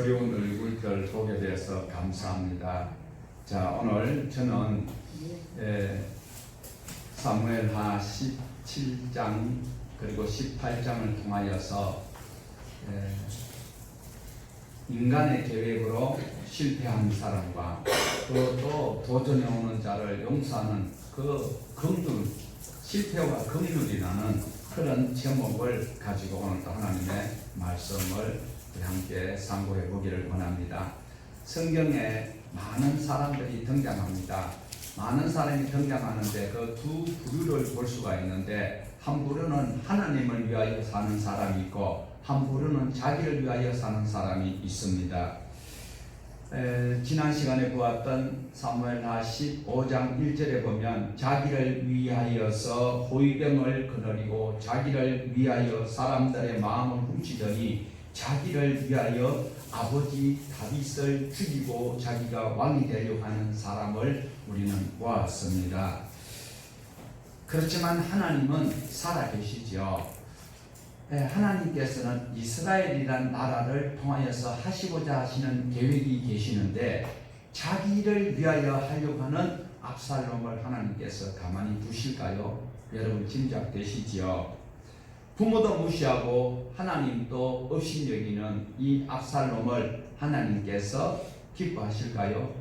그리운 얼굴들 보게 되어서 감사합니다. 자, 오늘 저는 사무엘하 17장 그리고 18장을 통하여서 인간의 계획으로 실패한 사람과 또 도전해 오는 자를 용서하는 그 긍휼, 실패와 긍휼이 나는 그런 제목을 가지고 오늘 또 하나님의 말씀을 우리 함께 상고해 보기를 원합니다. 성경에 많은 사람들이 등장합니다. 많은 사람이 등장하는데 그 두 부류를 볼 수가 있는데, 한 부류는 하나님을 위하여 사는 사람이 있고 한 부류는 자기를 위하여 사는 사람이 있습니다. 지난 시간에 보았던 사무엘하 15장 1절에 보면 자기를 위하여서 호위병을 거느리고 자기를 위하여 사람들의 마음을 훔치더니 자기를 위하여 아버지 다윗을 죽이고 자기가 왕이 되려고 하는 사람을 우리는 보았습니다. 그렇지만 하나님은 살아계시죠. 하나님께서는 이스라엘이란 나라를 통하여서 하시고자 하시는 계획이 계시는데, 자기를 위하여 하려고 하는 압살롬을 하나님께서 가만히 두실까요? 여러분 짐작되시지요? 부모도 무시하고 하나님도 업신여기는 이 압살롬을 하나님께서 기뻐하실까요?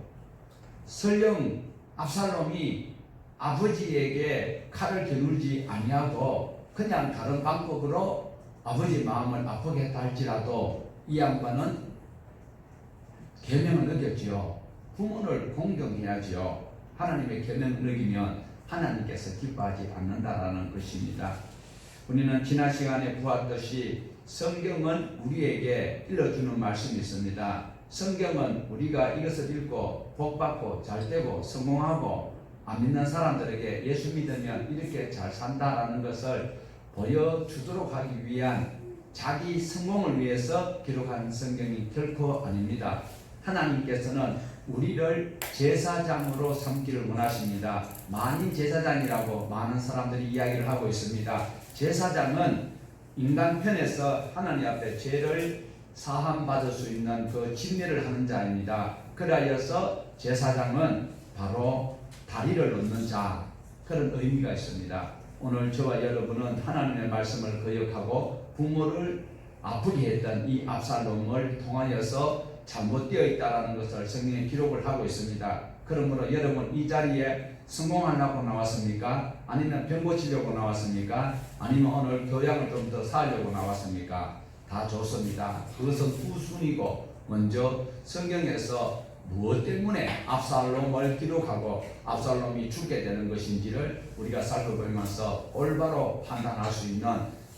설령 압살롬이 아버지에게 칼을 겨누지 아니하고 그냥 다른 방법으로 아버지 마음을 아프게 했다 할지라도 이 양반은 계명을 어겼지요. 부모를 공경해야지요. 하나님의 계명을 어기면 하나님께서 기뻐하지 않는다라는 것입니다. 우리는 지난 시간에 보았듯이 성경은 우리에게 일러주는 말씀이 있습니다. 성경은 우리가 이것을 읽고 복받고 잘되고 성공하고 안 믿는 사람들에게 예수 믿으면 이렇게 잘 산다라는 것을 보여주도록 하기 위한, 자기 성공을 위해서 기록한 성경이 결코 아닙니다. 하나님께서는 우리를 제사장으로 삼기를 원하십니다. 만인 제사장이라고 많은 사람들이 이야기를 하고 있습니다. 제사장은 인간 편에서 하나님 앞에 죄를 사함받을 수 있는 그 진례를 하는 자입니다. 그러하여서 제사장은 바로 다리를 놓는 자, 그런 의미가 있습니다. 오늘 저와 여러분은 하나님의 말씀을 거역하고 부모를 아프게 했던 이 압살롬을 통하여서 잘못되어 있다는 것을 성경에 기록을 하고 있습니다. 그러므로 여러분 이 자리에 성공하려고 나왔습니까? 아니면 병 고치려고 나왔습니까? 아니면 오늘 교양을 좀 더 쌓으려고 나왔습니까? 다 좋습니다. 그것은 후순위고, 먼저 성경에서 무엇 때문에 압살롬을 기록하고 압살롬이 죽게 되는 것인지를 우리가 살펴보면서 올바로 판단할 수 있는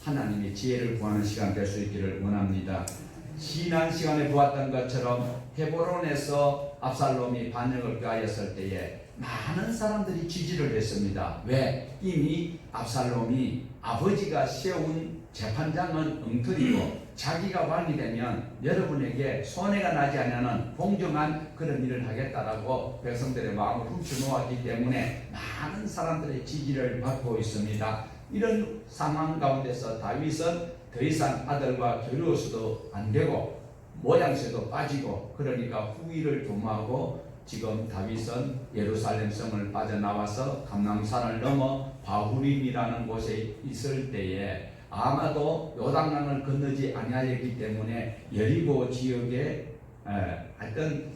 하나님의 지혜를 구하는 시간 될 수 있기를 원합니다. 지난 시간에 보았던 것처럼 헤브론에서 압살롬이 반역을 가하였을 때에 많은 사람들이 지지를 했습니다. 왜? 이미 압살롬이 아버지가 세운 재판장은 엉터리고 자기가 왕이 되면 여러분에게 손해가 나지 않는 공정한 그런 일을 하겠다라고 백성들의 마음을 훔쳐놓았기 때문에 많은 사람들의 지지를 받고 있습니다. 이런 상황 가운데서 다윗은 더 이상 아들과 겨루어서도 안 되고 모양새도 빠지고, 그러니까 후위를 도모하고 지금 다윗은 예루살렘 성을 빠져나와서 감람산을 넘어 바후림이라는 곳에 있을 때에 아마도 요단강을 건너지 아니하였기 때문에 여리고 지역에 하여튼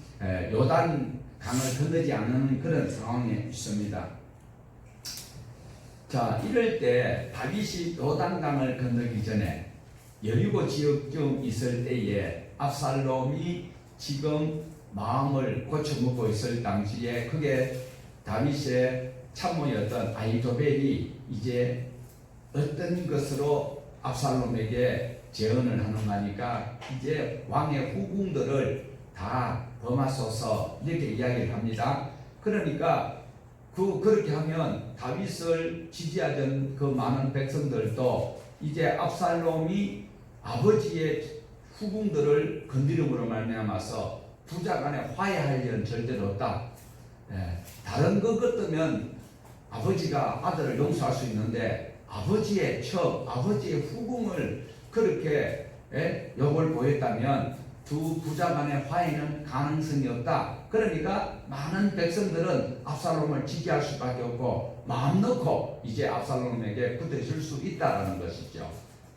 요단 강을 건너지 않는 그런 상황에 있습니다. 자, 이럴 때 다윗이 요단강을 건너기 전에 여리고 지역쯤 있을 때에 압살롬이 지금 마음을 고쳐먹고 있을 당시에 그게 다윗의 참모였던 아히도벨이 이제 어떤 것으로 압살롬에게 제언을 하는 거니까 이제 왕의 후궁들을 다 범하소서 이렇게 이야기를 합니다. 그러니까 그렇게 하면 다윗을 지지하던 그 많은 백성들도 이제 압살롬이 아버지의 후궁들을 건드림으로 말미암아서 부자 간에 화해할 일은 절대로 없다. 다른 것 같으면 아버지가 아들을 용서할 수 있는데 아버지의 첩, 아버지의 후궁을 그렇게 욕을 보였다면 두 부자 간의 화해는 가능성이 없다. 그러니까 많은 백성들은 압살롬을 지지할 수밖에 없고 마음 놓고 이제 압살롬에게 붙어줄 수 있다라는 것이죠.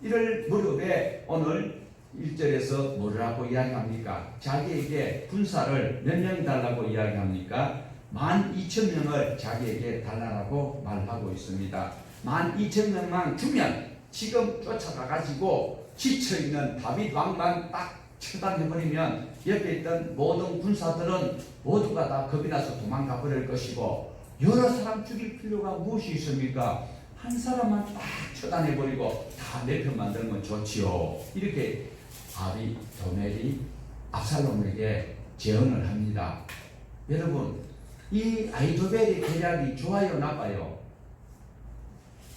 이럴 무렵에 오늘 1절에서 뭐라고 이야기합니까? 자기에게 군사를 몇 명 달라고 이야기합니까? 12,000명을 자기에게 달라고 말하고 있습니다. 12,000명만 주면 지금 쫓아가가지고 지쳐있는 다윗 왕만 딱 처단해버리면 옆에 있던 모든 군사들은 모두가 다 겁이 나서 도망가 버릴 것이고, 여러 사람 죽일 필요가 무엇이 있습니까? 한 사람만 딱 처단해버리고 다 내 편 만들면 좋지요. 이렇게 아비도멜이 압살롬에게 제언을 합니다. 여러분, 이 아히도벨의 계략이 좋아요, 나빠요?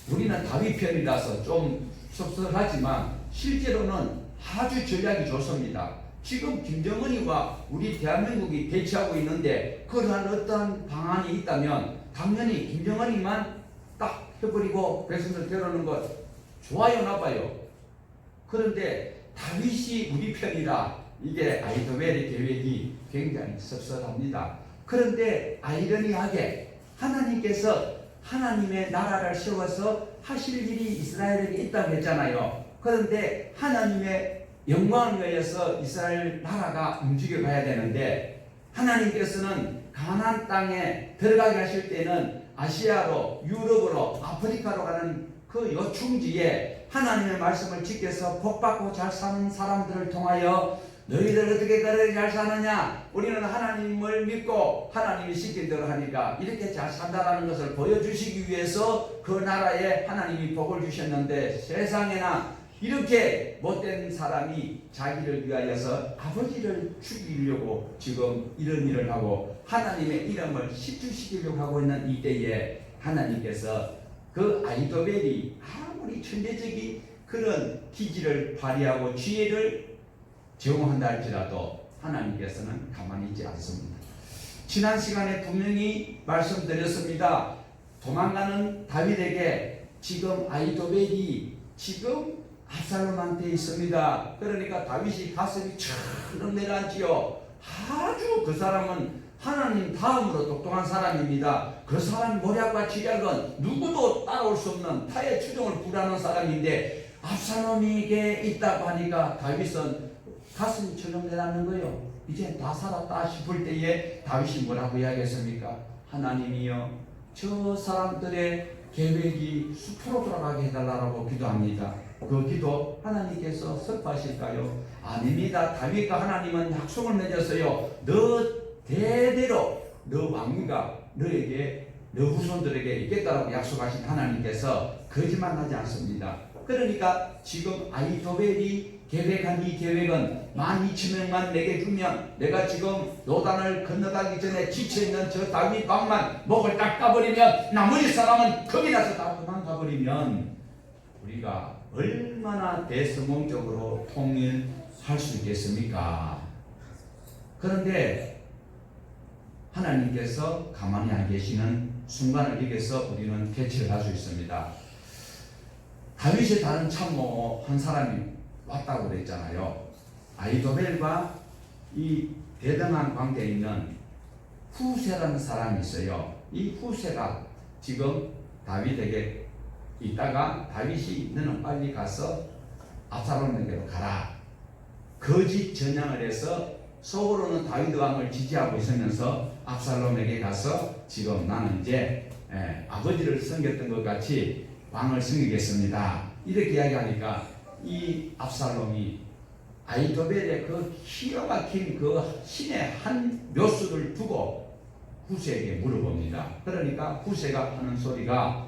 우리는 다윗 편이라서 좀 섭섭하지만 실제로는 아주 전략이 좋습니다. 지금 김정은이와 우리 대한민국이 대치하고 있는데 그러한 어떤 방안이 있다면 당연히 김정은이만 딱 해버리고 백성들 데려오는 것 좋아요, 나빠요? 그런데 다윗이 우리 편이라 이게 아히도벨의 계획이 굉장히 섭섭합니다. 그런데 아이러니하게 하나님께서 하나님의 나라를 세워서 하실 일이 이스라엘에게 있다고 했잖아요. 그런데 하나님의 영광을 위해서 이스라엘 나라가 움직여 가야 되는데, 하나님께서는 가나안 땅에 들어가게 하실 때는 아시아로, 유럽으로, 아프리카로 가는 그 요충지에 하나님의 말씀을 지켜서 복받고 잘 사는 사람들을 통하여 너희들 어떻게 그렇게 잘 사느냐? 우리는 하나님을 믿고 하나님이 시킨 대로 하니까 이렇게 잘 산다라는 것을 보여주시기 위해서 그 나라에 하나님이 복을 주셨는데, 세상에나 이렇게 못된 사람이 자기를 위하여서 아버지를 죽이려고 지금 이런 일을 하고 하나님의 이름을 실추시키려고 하고 있는 이때에 하나님께서 그 아히도벨이 아무리 천재적인 그런 기질을 발휘하고 지혜를 제공한다 할지라도 하나님께서는 가만히 있지 않습니다. 지난 시간에 분명히 말씀드렸습니다. 도망가는 다윗에게 지금 아히도벨이 지금 압살롬한테 있습니다. 그러니까 다윗이 가슴이 철렁 내려앉지요. 아주 그 사람은 하나님 다음으로 똑똑한 사람입니다. 그 사람 모략과 지략은 누구도 따라올 수 없는 타의 추종을 구하는 사람인데 압살롬에게 있다고 하니까 다윗은 가슴이 철렁 내려앉는 거예요. 이제 다 살았다 싶을 때에 다윗이 뭐라고 이야기했습니까? 하나님이여, 저 사람들의 계획이 숲으로 돌아가게 해달라고 기도합니다. 그 기도 하나님께서 슬퍼하실까요? 아닙니다. 다윗과 하나님은 약속을 맺었어요. 너 대대로 너 왕위가 너에게, 너 후손들에게 있겠다라고 약속하신 하나님께서 거짓말하지 않습니다. 그러니까 지금 아히도벨이 계획한 이 계획은 12,000명만 내게 주면 내가 지금 요단을 건너가기 전에 지쳐있는 저 다윗 왕만 목을 깎아버리면 나머지 사람은 겁이 나서 다 도망가버리면 우리가 얼마나 대성공적으로 통일할 수 있겠습니까? 그런데 하나님께서 가만히 안 계시는 순간을 이겨서 우리는 개최를 할 수 있습니다. 다윗의 다른 참모 한 사람이 왔다고 그랬잖아요. 아히도벨과 이 대등한 관계에 있는 후세라는 사람이 있어요. 이 후세가 지금 다윗에게 있다가 다윗이 너는 빨리 가서 압살롬에게로 가라. 거짓 전향을 해서 속으로는 다윗 왕을 지지하고 있으면서 압살롬에게 가서 지금 나는 이제 아버지를 섬겼던 것 같이 왕을 섬기겠습니다. 이렇게 이야기하니까 이 압살롬이 아히도벨의 그 기가 막힌 그 신의 한 묘수를 두고 후세에게 물어봅니다. 그러니까 후세가 하는 소리가,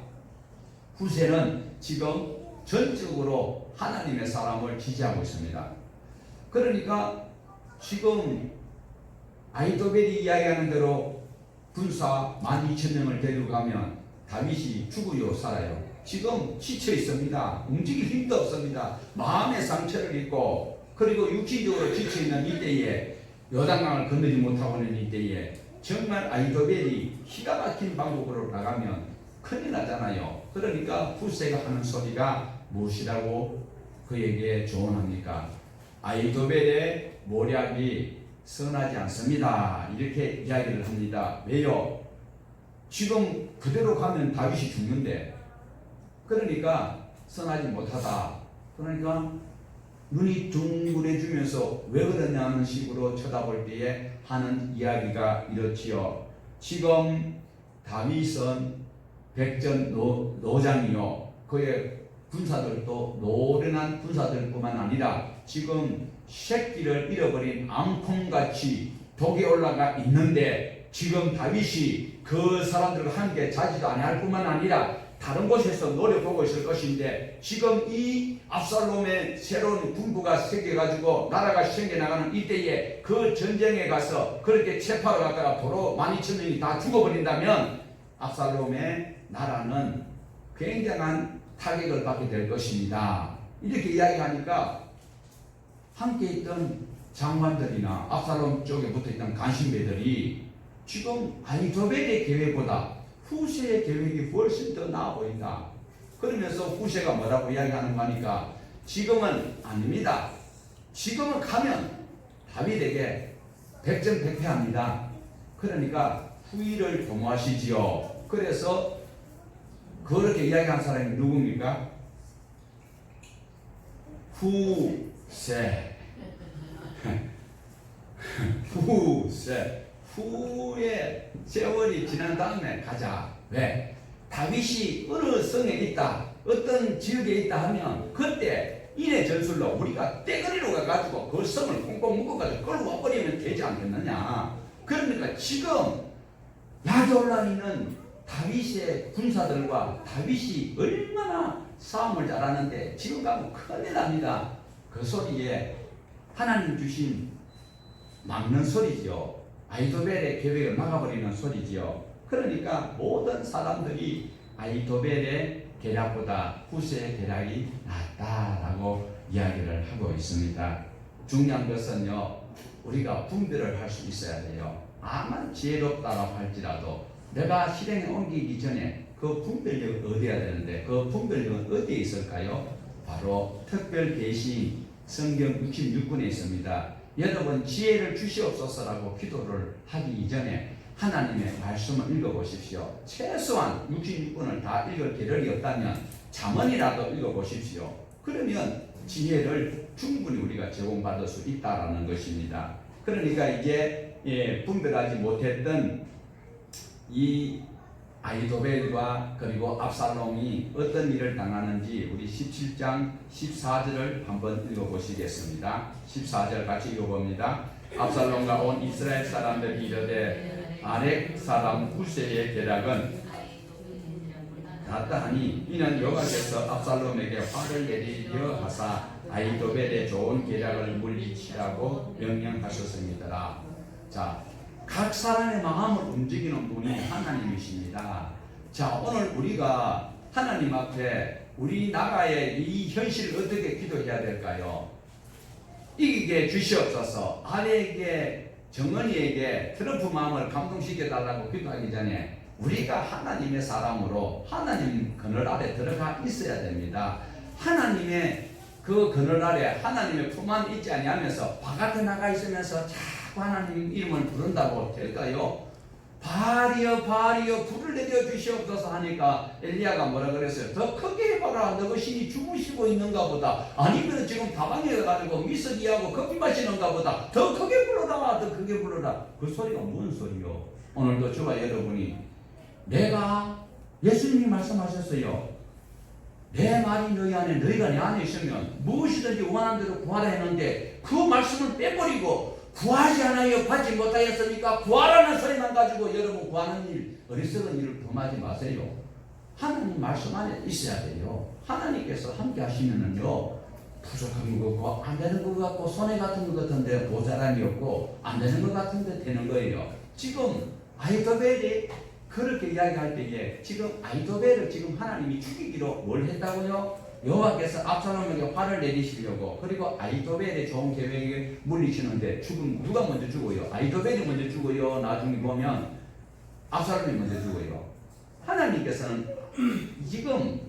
후세는 지금 전적으로 하나님의 사람을 지지하고 있습니다. 그러니까 지금 아히도벨이 이야기하는 대로 군사 12,000명을 데려가면 다윗이 죽어요, 살아요? 지금 지쳐 있습니다. 움직일 힘도 없습니다. 마음의 상처를 입고, 그리고 육신적으로 지쳐 있는 이때에, 요단강을 건너지 못하고 있는 이때에 정말 아히도벨이 기가 막힌 방법으로 나가면 큰일 나잖아요. 그러니까 후세가 하는 소리가 무엇이라고 그에게 조언합니까? 아이도벨의 모략이 선하지 않습니다. 이렇게 이야기를 합니다. 왜요? 지금 그대로 가면 다윗이 죽는데, 그러니까 선하지 못하다. 그러니까 눈이 둥그레지면서 왜 그러냐는 식으로 쳐다볼 때에 하는 이야기가 이렇지요. 지금 다윗은 백전 노장이요, 그의 군사들도 노련한 군사들뿐만 아니라 지금 새끼를 잃어버린 암콩같이 독에 올라가 있는데, 지금 다윗이 그 사람들과 함께 자지도 아니할 뿐만 아니라 다른 곳에서 노려보고 있을 것인데, 지금 이 압살롬의 새로운 군부가 생겨가지고 나라가 생겨나가는 이때에 그 전쟁에 가서 그렇게 체포하러 갔다가 도로 12,000명이 다 죽어버린다면 압살롬의 나라는 굉장한 타격을 받게 될 것입니다. 이렇게 이야기하니까 함께 있던 장관들이나 압살롬 쪽에 붙어있던 간신배들이 지금 아이도벨의 계획보다 후세의 계획이 훨씬 더 나아 보인다. 그러면서 후세가 뭐라고 이야기하는 거니까 지금은 아닙니다. 지금은 가면 다윗에게 백전백패합니다. 그러니까 후위를 도모하시지요. 그래서 그렇게 이야기한 사람이 누굽니까? 후세. 후세. 후에 세월이 지난 다음에 가자. 왜? 다윗이 어느 성에 있다, 어떤 지역에 있다 하면 그때 이래 전술로 우리가 떼거리로 가가지고 그 성을 꽁꽁 묶어가지고 끌고 와버리면 되지 않겠느냐. 그러니까 지금 약에 올라 있는 다윗의 군사들과 다윗이 얼마나 싸움을 잘하는데 지금 가면 큰일 납니다. 그 소리에 하나님 주신 막는 소리지요. 아이도벨의 계획을 막아버리는 소리지요. 그러니까 모든 사람들이 아이도벨의 계략보다 후세의 계략이 낫다라고 이야기를 하고 있습니다. 중요한 것은요, 우리가 분별을 할 수 있어야 돼요. 아무리 지혜롭다고 할지라도 내가 실행에 옮기기 전에 그 분별력을 얻어야 되는데, 그 분별력은 어디에 있을까요? 바로 특별 계시 성경 66권에 있습니다. 여러분, 지혜를 주시옵소서라고 기도를 하기 이전에 하나님의 말씀을 읽어보십시오. 최소한 66권을 다 읽을 계력이 없다면 잠언이라도 읽어보십시오. 그러면 지혜를 충분히 우리가 제공받을 수 있다라는 것입니다. 그러니까 이제 분별하지 못했던 이 아이도벨과 그리고 압살롬이 어떤 일을 당하는지 우리 17장 14절을 한번 읽어보시겠습니다. 14절 같이 읽어봅니다. 압살롬과 온 이스라엘 사람들이 이르되 아렉 사람 후세의 계략은 낫다 하니 이는 여호와께서 압살롬에게 화를 내리려 하사 아이도벨의 좋은 계략을 물리치라고 명령하셨습니다. 자, 각 사람의 마음을 움직이는 분이 하나님이십니다. 자, 오늘 우리가 하나님 앞에 우리 나라의 이 현실을 어떻게 기도해야 될까요? 이기게 주시옵소서. 아내에게, 정은이에게 트럼프 마음을 감동시켜달라고 기도하기 전에 우리가 하나님의 사람으로 하나님 그늘 아래 들어가 있어야 됩니다. 하나님의 그 그늘 아래 하나님의 품 안에 있지 아니하면서 바깥에 나가 있으면서 자꾸 하나님 이름을 부른다고 될까요? 바알이여 바알이여 불을 내려 주시옵소서 하니까 엘리야가 뭐라 그랬어요? 더 크게 해봐라. 너가 신이 주무시고 있는가 보다. 아니면 지금 다방에 가지고 미스기하고 커피 마시는가 보다. 더 크게 불러라. 더 크게 불러라. 그 소리가 무슨 소리요? 오늘도 저와 여러분이 내가 예수님이 말씀하셨어요. 내 말이 너희 안에 너희가 내 안에 있으면 무엇이든지 원하는 대로 구하라 했는데 그 말씀을 빼버리고 구하지 않아요 받지 못하였으니까 구하라는 소리만 가지고 여러분 구하는 일, 어리석은 일을 범하지 마세요. 하나님 말씀 안에 있어야 돼요. 하나님께서 함께 하시면은요, 부족한 것 같고 안 되는 것 같고 손해 같은 것 같은데 모자람이 없고 안 되는 것 같은데 되는 거예요. 지금 아이도벨이 그렇게 이야기할 때에 지금 아이도벨을 지금 하나님이 죽이기로 뭘 했다고요? 여호와께서 압살롬에게 화를 내리시려고, 그리고 아이도벨의 좋은 계획을 물리치는데 죽음 누가 먼저 죽어요? 아이도벨이 먼저 죽어요? 나중에 보면 압살롬이 먼저 죽어요. 하나님께서는 지금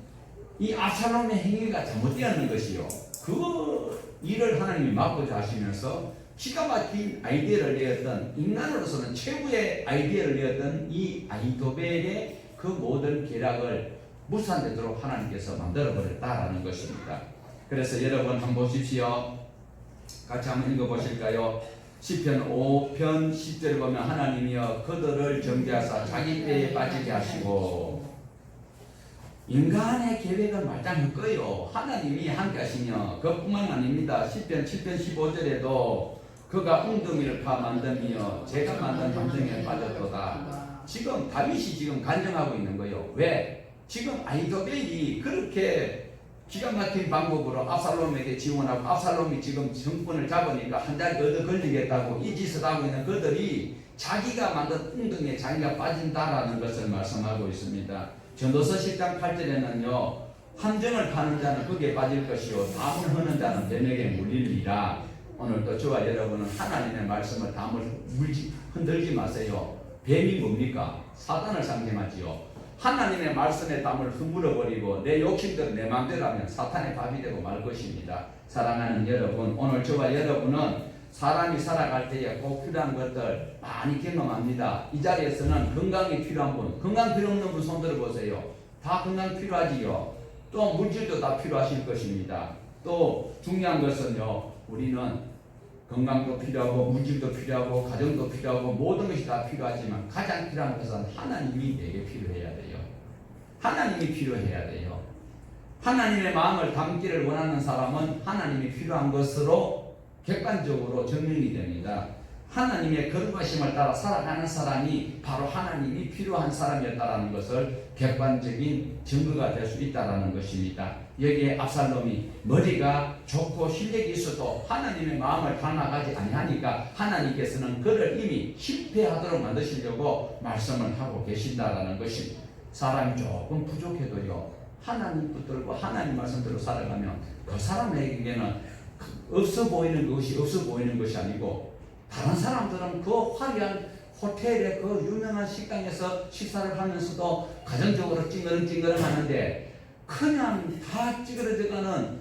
이 압살롬의 행위가 잘못되었는 것이요, 그 일을 하나님이 맡고자 하시면서 기가 막힌 아이디어를 내었던, 인간으로서는 최고의 아이디어를 내었던 이 아히도벨의 그 모든 계략을 무산되도록 하나님께서 만들어버렸다라는 것입니다. 그래서 여러분 한번 보십시오. 같이 한번 읽어보실까요? 시편 5편 10절을 보면 하나님이여 그들을 정죄하사 자기 때에 빠지게 하시고, 인간의 계획은 말짱할 거예요. 하나님이 함께 하시며 그뿐만 아닙니다. 시편 7편 15절에도 그가 웅덩이를 파 만드며 제가 만든 함정에 빠졌도다. 지금 다윗이 지금 간증하고 있는 거예요. 왜? 지금 아히도벨이 그렇게 기가 막힌 방법으로 압살롬에게 지원하고, 압살롬이 지금 정권을 잡으니까 한 달 얻어 걸리겠다고 이 짓을 하고 있는 그들이 자기가 만든 웅덩이에 자기가 빠진다라는 것을 말씀하고 있습니다. 전도서 10장 8절에는요, 함정을 파는 자는 거기에 빠질 것이요 담을 허는 자는 뱀에게 물리리라. 오늘도 저와 여러분은 하나님의 말씀을 담을 흔들지 마세요. 뱀이 뭡니까? 사단을 상징하지요. 하나님의 말씀에 담을 흐물어버리고 내 욕심대로 내 마음대로 하면 사탄의 밥이 되고 말 것입니다. 사랑하는 여러분, 오늘 저와 여러분은 사람이 살아갈 때에 꼭 필요한 것들 많이 경험합니다. 이 자리에서는 건강이 필요한 분, 건강 필요 없는 분 손 들어보세요. 다 건강 필요하지요. 또 물질도 다 필요하실 것입니다. 또 중요한 것은요, 우리는 건강도 필요하고 물질도 필요하고 가정도 필요하고 모든 것이 다 필요하지만 가장 필요한 것은 하나님이 내게 필요해야 돼요. 하나님이 필요해야 돼요. 하나님의 마음을 담기를 원하는 사람은 하나님이 필요한 것으로 객관적으로 증명이 됩니다. 하나님의 거룩하심을 따라 살아가는 사람이 바로 하나님이 필요한 사람이었다는 것을 객관적인 증거가 될 수 있다는 것입니다. 여기에 압살롬이 머리가 좋고 실력이 있어도 하나님의 마음을 닮아가지 아니하니까 하나님께서는 그를 이미 실패하도록 만드시려고 말씀을 하고 계신다라는 것입니다. 사람이 조금 부족해도요, 하나님 붙들고 하나님 말씀대로 살아가면 그 사람에게는 없어 보이는 것이 없어 보이는 것이 아니고, 다른 사람들은 그 화려한 호텔의 그 유명한 식당에서 식사를 하면서도 가정적으로 찡그렁찡그렁 하는데, 그냥 다 찌그러져가는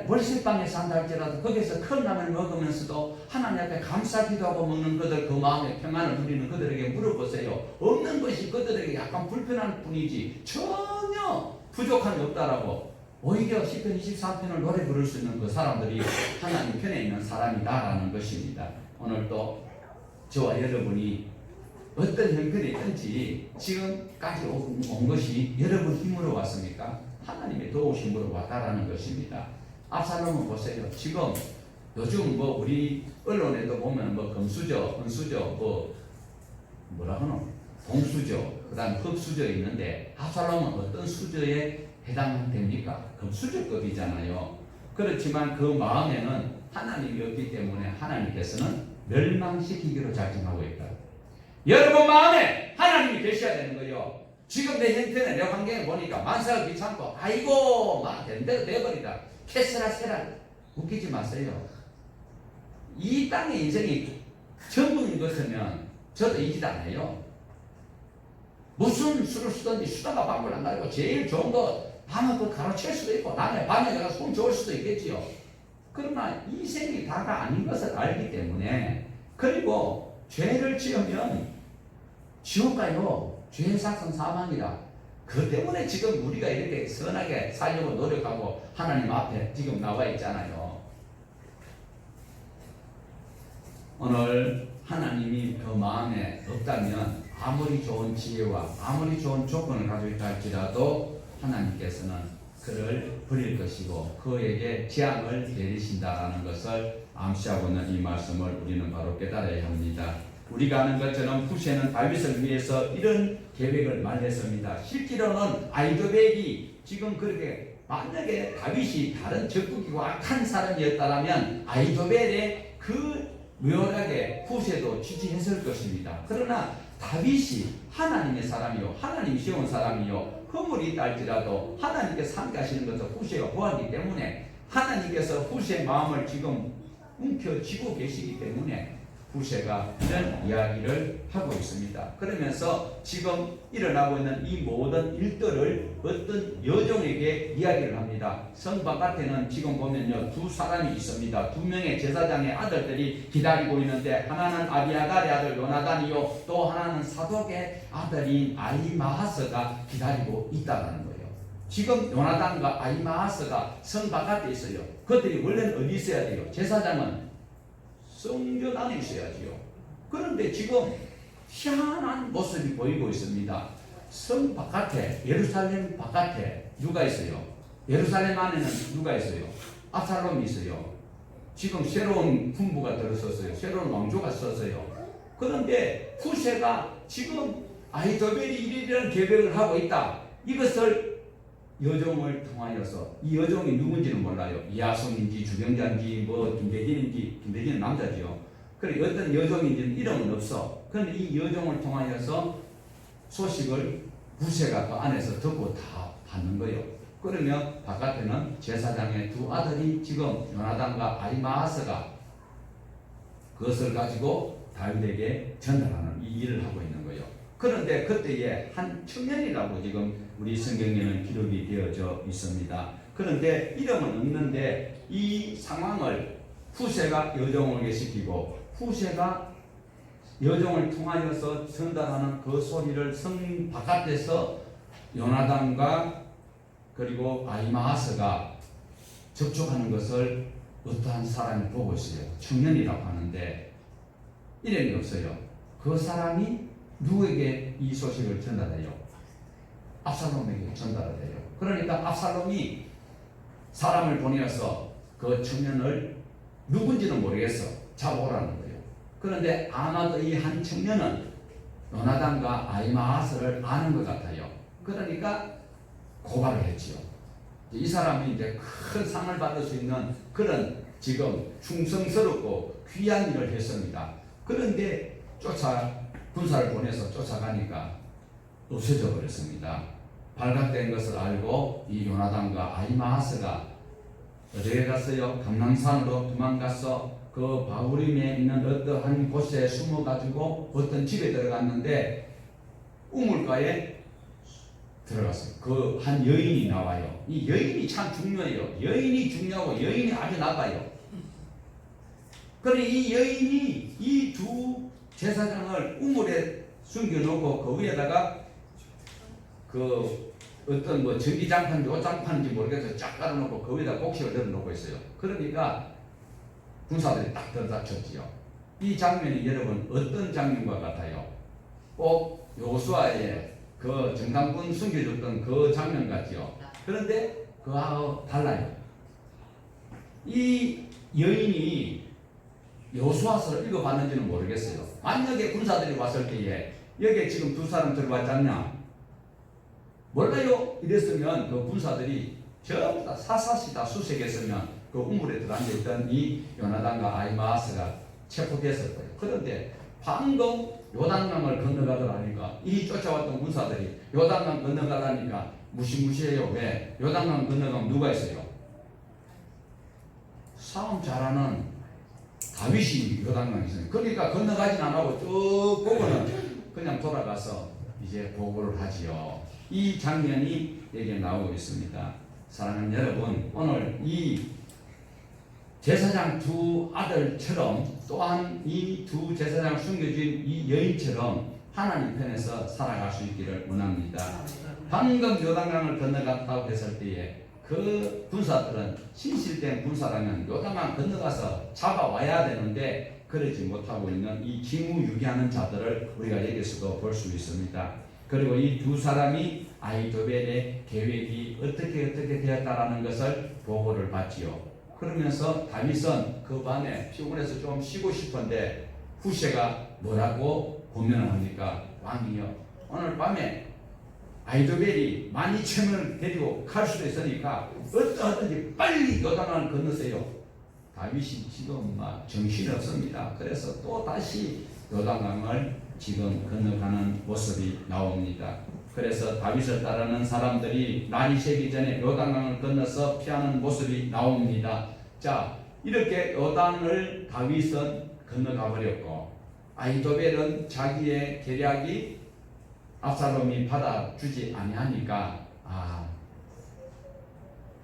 월세방에 산다 할지라도 거기서 컵라면을 먹으면서도 하나님 앞에 감사 기도하고 먹는 그들, 그 마음의 평안을 누리는 그들에게 물어보세요. 없는 것이 그들에게 약간 불편한 뿐이지 전혀 부족함이 없다라고. 오히려 시편 23편을 노래 부를 수 있는 그 사람들이 하나님 편에 있는 사람이다라는 것입니다. 오늘도 저와 여러분이 어떤 형편이 있든지 지금까지 온 것이 여러분 힘으로 왔습니까? 하나님의 도우심으로 왔다라는 것입니다. 압살롬은 보세요. 지금 요즘 뭐 우리 언론에도 보면 뭐 금수저, 은수저, 뭐라 하노? 동수저, 그 다음 흑수저 있는데 압살롬은 어떤 수저에 해당됩니까? 금수저급이잖아요. 그렇지만 그 마음에는 하나님이 없기 때문에 하나님께서는 멸망시키기로 작정하고 있다. 여러분 마음에 하나님이 계셔야 되는 거예요. 지금 내 형편에 내 환경에 보니까 만사가 귀찮고 아이고 막 된대로 돼버리다. 캐스라세라 웃기지 마세요. 이 땅의 인생이 전부인 것이면 저도 이 짓 안 해요. 무슨 수를 쓰든지 수다가 방법을 안 가지고 제일 좋은 거 밤에 그 가로챌 수도 있고 남의 밤에 내가 손 좋을 수도 있겠지요. 그러나 이 생이 다가 아닌 것을 알기 때문에, 그리고 죄를 지으면 지옥 가요. 죄의 삭은 사망이라. 그 때문에 지금 우리가 이렇게 선하게 살려고 노력하고 하나님 앞에 지금 나와 있잖아요. 오늘 하나님이 그 마음에 없다면 아무리 좋은 지혜와 아무리 좋은 조건을 가지고 있다 할지라도 하나님께서는 그를 버릴 것이고 그에게 재앙을 내리신다는 것을 암시하고는 이 말씀을 우리는 바로 깨달아야 합니다. 우리가 아는 것처럼 후세는 다윗을 위해서 이런 계획을 말했습니다. 실제로는 아히도벨이 지금 그렇게, 만약에 다윗이 다른 적극이고 악한 사람이었다면 아히도벨의 그 묘하게 후세도 지지했을 것입니다. 그러나 다윗이 하나님의 사람이요, 하나님이 세운 사람이요, 허물이 있다 할지라도 하나님께서 함께 하시는 것을 후세가 보았기 때문에 하나님께서 후세의 마음을 지금 움켜쥐고 계시기 때문에 후세가 이런 이야기를 하고 있습니다. 그러면서 지금 일어나고 있는 이 모든 일들을 어떤 여종에게 이야기를 합니다. 성 바깥에는 지금 보면요, 두 사람이 있습니다. 두 명의 제사장의 아들들이 기다리고 있는데, 하나는 아비아달의 아들 요나단이요, 또 하나는 사독의 아들인 아히마아스가 기다리고 있다는 거예요. 지금 요나단과 아히마아스가 성 바깥에 있어요. 그들이 원래는 어디 있어야 돼요? 제사장은 성전 안에 있어야지요. 그런데 지금 희한한 모습이 보이고 있습니다. 성 바깥에, 예루살렘 바깥에 누가 있어요? 예루살렘 안에는 누가 있어요? 압살롬이 있어요. 지금 새로운 군부가 들어섰어요. 새로운 왕조가 섰어요. 그런데 후세가 지금 아히도벨이 이런 계획을 하고 있다. 이것을 여종을 통하여서, 이 여종이 누군지는 몰라요. 이하성인지 주병자인지 김대진인지, 김대진은 남자지요. 그래, 어떤 여종인지는 이름은 없어. 그런데 이 여종을 통하여서 소식을 후세가 그 안에서 듣고 다 받는 거예요. 그러면 바깥에는 제사장의 두 아들이 지금 요나단과 아히마아스가 그것을 가지고 다윗에게 전달하는 이 일을 하고 있는 거예요. 그런데 그때에 한 청년이라고 지금 우리 성경에는 기록이 되어져 있습니다. 그런데 이름은 없는데 이 상황을 후세가 여종에게 시키고, 후세가 여종을 통하여서 전달하는 그 소리를 성 바깥에서 요나단과 그리고 아히마아스가 접촉하는 것을 어떠한 사람이 보고 있어요. 청년이라고 하는데 이름이 없어요. 그 사람이 누구에게 이 소식을 전달해요? 압살롬에게 전달해요. 그러니까 압살롬이 사람을 보내어서 그 청년을 누군지는 모르겠어, 잡아오라는 거예요. 그런데 아마도 이 한 청년은 요나단과 아히마아스를 아는 것 같아요. 그러니까 고발을 했지요. 이 사람이 이제 큰 상을 받을 수 있는 그런 지금 충성스럽고 귀한 일을 했습니다. 그런데 군사를 보내서 쫓아가니까 없어져 버렸습니다. 발각된 것을 알고 이 요나단과 아히마아스가 어디에 갔어요? 감람산으로 도망가서 그 바후림에 있는 어떠한 곳에 숨어가지고 어떤 집에 들어갔는데 우물가에 들어갔어요. 그 한 여인이 나와요. 이 여인이 참 중요해요. 여인이 중요하고 여인이 아주 나가요. 그런데 이 여인이 이 두 제사장을 우물에 숨겨놓고 그 위에다가 그 어떤 뭐 전기장판인지 옷장판인지 모르겠어요. 쫙 깔아놓고 그 위에다 곡식을 넣어놓고 있어요. 그러니까 군사들이 딱 들어닥쳤지요. 이 장면이 여러분 어떤 장면과 같아요? 꼭 여호수아의 그 정탐꾼 숨겨줬던 그 장면 같지요. 그런데 그하고 달라요. 이 여인이 여호수아서를 읽어봤는지는 모르겠어요. 만약에 군사들이 왔을 때에 여기에 지금 두 사람 들어왔지 않냐? 몰라요. 이랬으면 그 군사들이 전부 다 사사시 다 수색했으면 그 우물에 들어앉아있던 이 요나단과 아히마아스가 체포됐을 거예요. 그런데 방금 요단강을 건너가더라니까 이 쫓아왔던 군사들이 요단강 건너가라니까 무시무시해요. 왜? 요단강 건너가면 누가 있어요? 싸움 잘하는 다윗이 요단강에 있어요. 그러니까 건너가진 않고 쭉 보고는 그냥 돌아가서 이제 보고를 하지요. 이 장면이 여기에 나오고 있습니다. 사랑하는 여러분, 오늘 이 제사장 두 아들처럼 또한 이 두 제사장 숨겨진 이 여인처럼 하나님 편에서 살아갈 수 있기를 원합니다. 방금 요단강을 건너갔다고 했을 때에 그 군사들은 신실된 군사라면 요단강 건너가서 잡아와야 되는데 그러지 못하고 있는 이 기무유기하는 자들을 우리가 여기서도 볼 수 있습니다. 그리고 이 두 사람이 아히도벨의 계획이 어떻게 되었다라는 것을 보고를 받지요. 그러면서 다윗은 그 밤에 피곤해서 좀 쉬고 싶은데 후세가 뭐라고 고면을 합니까? 왕이여, 오늘 밤에 아히도벨이 12,000명을 데리고 갈 수도 있으니까 어떠하든지 빨리 요단강을 건너세요. 다윗이 지금 막 정신이 없습니다. 그래서 또 다시 요단강을 지금 건너가는 모습이 나옵니다. 그래서 다윗을 따르는 사람들이 날이 새기 전에 요단강을 건너서 피하는 모습이 나옵니다. 자, 이렇게 요단을 다윗은 건너가 버렸고 아히도벨은 자기의 계략이 압살롬이 받아주지 아니하니까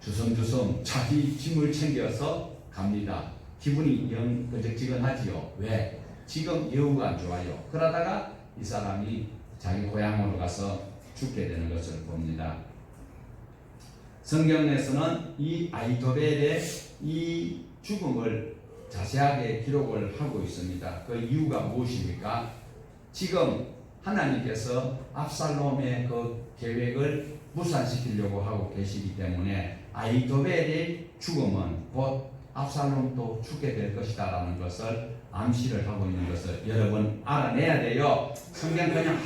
주섬주섬 자기 짐을 챙겨서 갑니다. 기분이 영 끄적지근하지요. 왜? 지금 여우가 안 좋아요. 그러다가 이 사람이 자기 고향으로 가서 죽게 되는 것을 봅니다. 성경에서는 이 아히도벨의 이 죽음을 자세하게 기록을 하고 있습니다. 그 이유가 무엇입니까? 지금 하나님께서 압살롬의 그 계획을 무산시키려고 하고 계시기 때문에 아히도벨의 죽음은 곧 압살롬도 죽게 될 것이다 라는 것을 암시를 하고 있는 것을 여러분 알아내야 돼요. 성경 그냥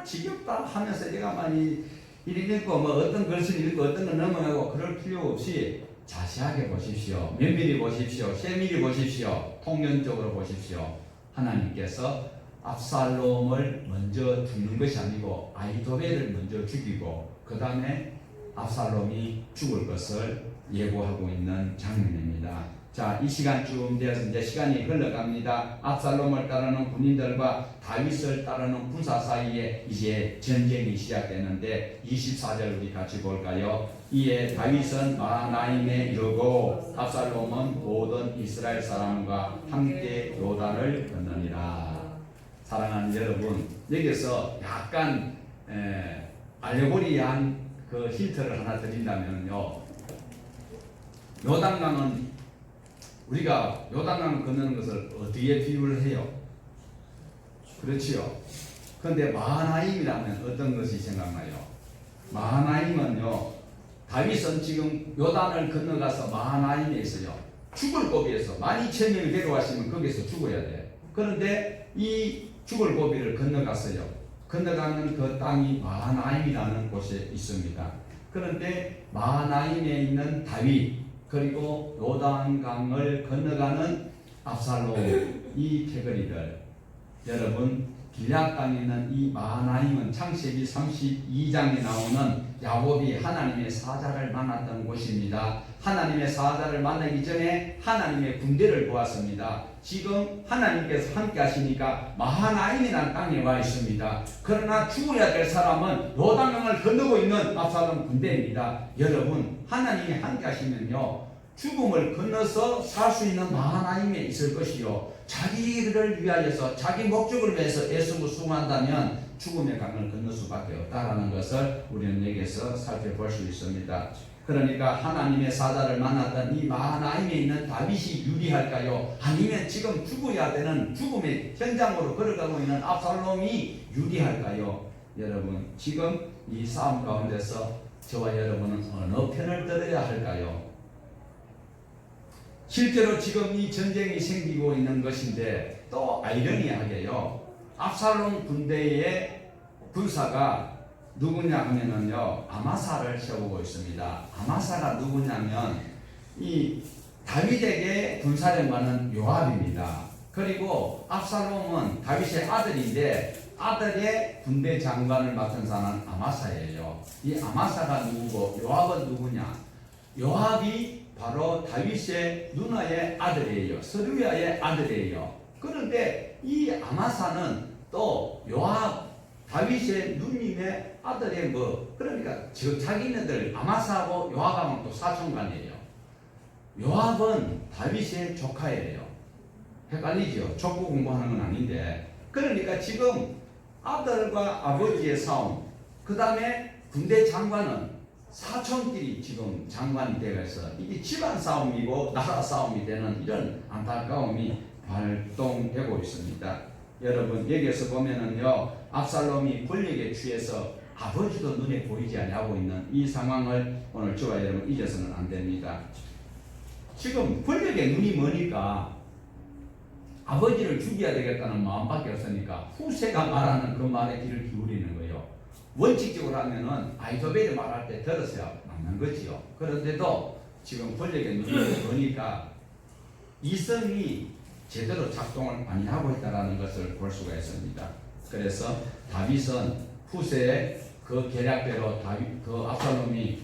지겹다 하면서 내가 많이 이리 읽고 뭐 어떤 글을 읽고 어떤 걸 넘어가고 그럴 필요 없이 자세하게 보십시오. 면밀히 보십시오. 세밀히 보십시오. 통념적으로 보십시오. 하나님께서 압살롬을 먼저 죽는 것이 아니고 아히도벨을 먼저 죽이고 그 다음에 압살롬이 죽을 것을 예고하고 있는 장면입니다. 자, 이 시간쯤 되어서 이제 시간이 흘러갑니다. 압살롬을 따르는 군인들과 다윗을 따르는 군사 사이에 이제 전쟁이 시작되는데 24절 우리 같이 볼까요? 이에 다윗은 마하나임에 이르고 압살롬은 모든 이스라엘 사람과 함께 요단을 건너니라. 사랑하는 여러분, 여기서 약간 알레고리한 그 힌트를 하나 드린다면요, 요단강은 우리가 요단강을 건너는 것을 어디에 비유를 해요? 그렇지요. 그런데 마하나임이라면 어떤 것이 생각나요? 마하나임은요, 다윗은 지금 요단을 건너가서 마하나임에 있어요. 죽을 고비에서 12,000명을 데려왔으면 거기서 죽어야 돼. 그런데 이 죽을 고비를 건너갔어요. 건너가는 그 땅이 마하나임이라는 곳에 있습니다. 그런데 마하나임에 있는 다윗 그리고 요단강을 건너가는 압살롬 이 패거리들, 여러분 길앗 땅에 있는 이 마하나임은 창세기 32장에 나오는 야곱이 하나님의 사자를 만났던 곳입니다. 하나님의 사자를 만나기 전에 하나님의 군대를 보았습니다. 지금 하나님께서 함께 하시니까 마하나임이라는 땅에 와 있습니다. 그러나 죽어야 될 사람은 요단강을 건너고 있는 압살롬 군대입니다. 여러분, 하나님이 함께 하시면요, 죽음을 건너서 살 수 있는 마하나임에 있을 것이요, 자기를 위하여서 자기 목적을 위해서 애쓰고 수고한다면 죽음의 강을 건널 수밖에 없다라는 것을 우리는 여기서 살펴볼 수 있습니다. 그러니까 하나님의 사자를 만났던 이 마하나임에 있는 다윗이 유리할까요? 아니면 지금 죽어야 되는 죽음의 현장으로 걸어가고 있는 압살롬이 유리할까요? 여러분, 지금 이 싸움 가운데서 저와 여러분은 어느 편을 들어야 할까요? 실제로 지금 이 전쟁이 생기고 있는 것인데 또 아이러니하게요, 압살롬 군대의 군사가 누구냐 하면은요, 아마사를 세우고 있습니다. 아마사가 누구냐면 이 다윗에게 군사령관은 요압입니다. 그리고 압살롬은 다윗의 아들인데 아들의 군대 장관을 맡은 사람은 아마사예요. 이 아마사가 누구고 요압은 누구냐? 요압이 바로 다윗의 누나의 아들이에요. 스루야의 아들이에요. 그런데 이 아마사는 또 요압, 다윗의 누님의 아들의 그러니까 지금 자기네들 아마사하고 요압하고는 또 사촌간이에요. 요압은 다윗의 조카예요. 헷갈리죠? 족보 공부하는 건 아닌데. 그러니까 지금 아들과 아버지의 싸움, 그 다음에 군대 장관은 사촌끼리 지금 장관이 되어서 이게 집안 싸움이고 나라 싸움이 되는 이런 안타까움이 발동되고 있습니다. 여러분, 여기에서 보면은요, 압살롬이 권력에 취해서 아버지도 눈에 보이지 아니하고 있는 이 상황을 오늘 저와 여러분 잊어서는 안 됩니다. 지금 권력에 눈이 머니까 아버지를 죽여야 되겠다는 마음밖에 없으니까 후세가 말하는 그 말에 귀를 기울이는 거예요. 원칙적으로 하면은 아히도벨이 말할 때 들었어야 맞는 거지요. 그런데도 지금 권력에 눈이 머니까 이성이 제대로 작동을 많이 하고 있다는 것을 볼 수가 있습니다. 그래서 다윗은 후세의 그 계략대로 그 압살롬이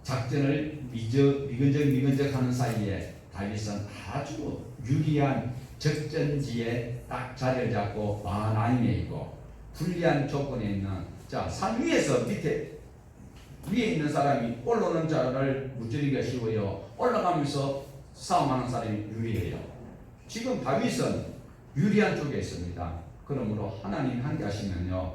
작전을 미근적 하는 사이에 다윗은 아주 유리한 적전지에 딱 자리를 잡고 마하나임에 있고 불리한 조건에 있는 자, 산 위에서 밑에 위에 있는 사람이 올라오는 자를 무찌르기가 쉬워요. 올라가면서 싸움하는 사람이 유리해요. 지금 다윗은 유리한 쪽에 있습니다. 그러므로 하나님 함께하시면요,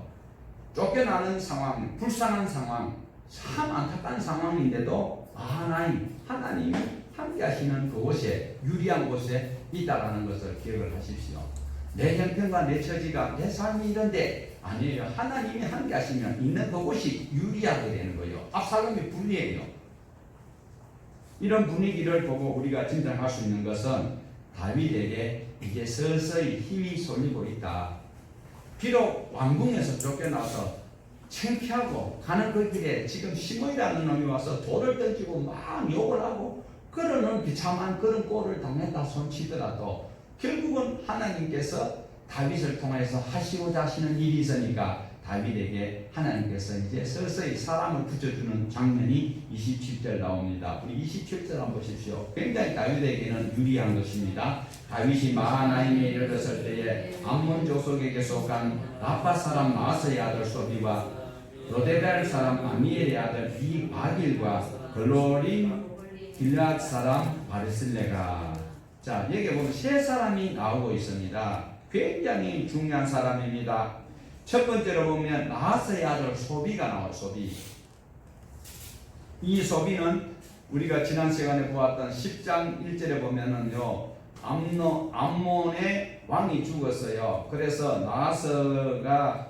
쫓겨나는 상황, 불쌍한 상황, 참 안타까운 상황인데도 하나님이 함께하시는 그곳에, 유리한 곳에 있다라는 것을 기억을 하십시오. 내 형편과 내 처지가, 내 삶이 이런데 아니에요. 하나님이 함께하시면 있는 그곳이 유리하게 되는 거예요. 압살롬이 불리해요. 이런 분위기를 보고 우리가 짐작할 수 있는 것은 다윗에게 이제 서서히 힘이 쏠리고 있다. 비록 왕궁에서 쫓겨나서 창피하고 가는 그 길에 지금 시므이라는 놈이 와서 돌을 던지고 막 욕을 하고 그러는 비참한 그런 꼴을 당했다 손치더라도 결국은 하나님께서 다윗을 통해서 하시고자 하시는 일이 있으니까 다윗에게 하나님께서 이제 서서히 사람을 붙여주는 장면이 27절 나옵니다. 우리 27절 한번 보십시오. 굉장히 다윗에게는 유리한 것입니다. 다윗이 마하나임에 이르렀을 때에 암몬 족속에게 속한 라파 사람 마아스의 아들 소비와 로데벨 사람 아미엘의 아들 이바길과 글로림 길앗 사람 바르실레가, 자, 여기 보면 세 사람이 나오고 있습니다. 굉장히 중요한 사람입니다. 첫 번째로 보면 나하스의 아들 소비가 나와요. 소비. 이 소비는 우리가 지난 시간에 보았던 10장 1절에 보면은요, 암몬의 왕이 죽었어요. 그래서 나하스가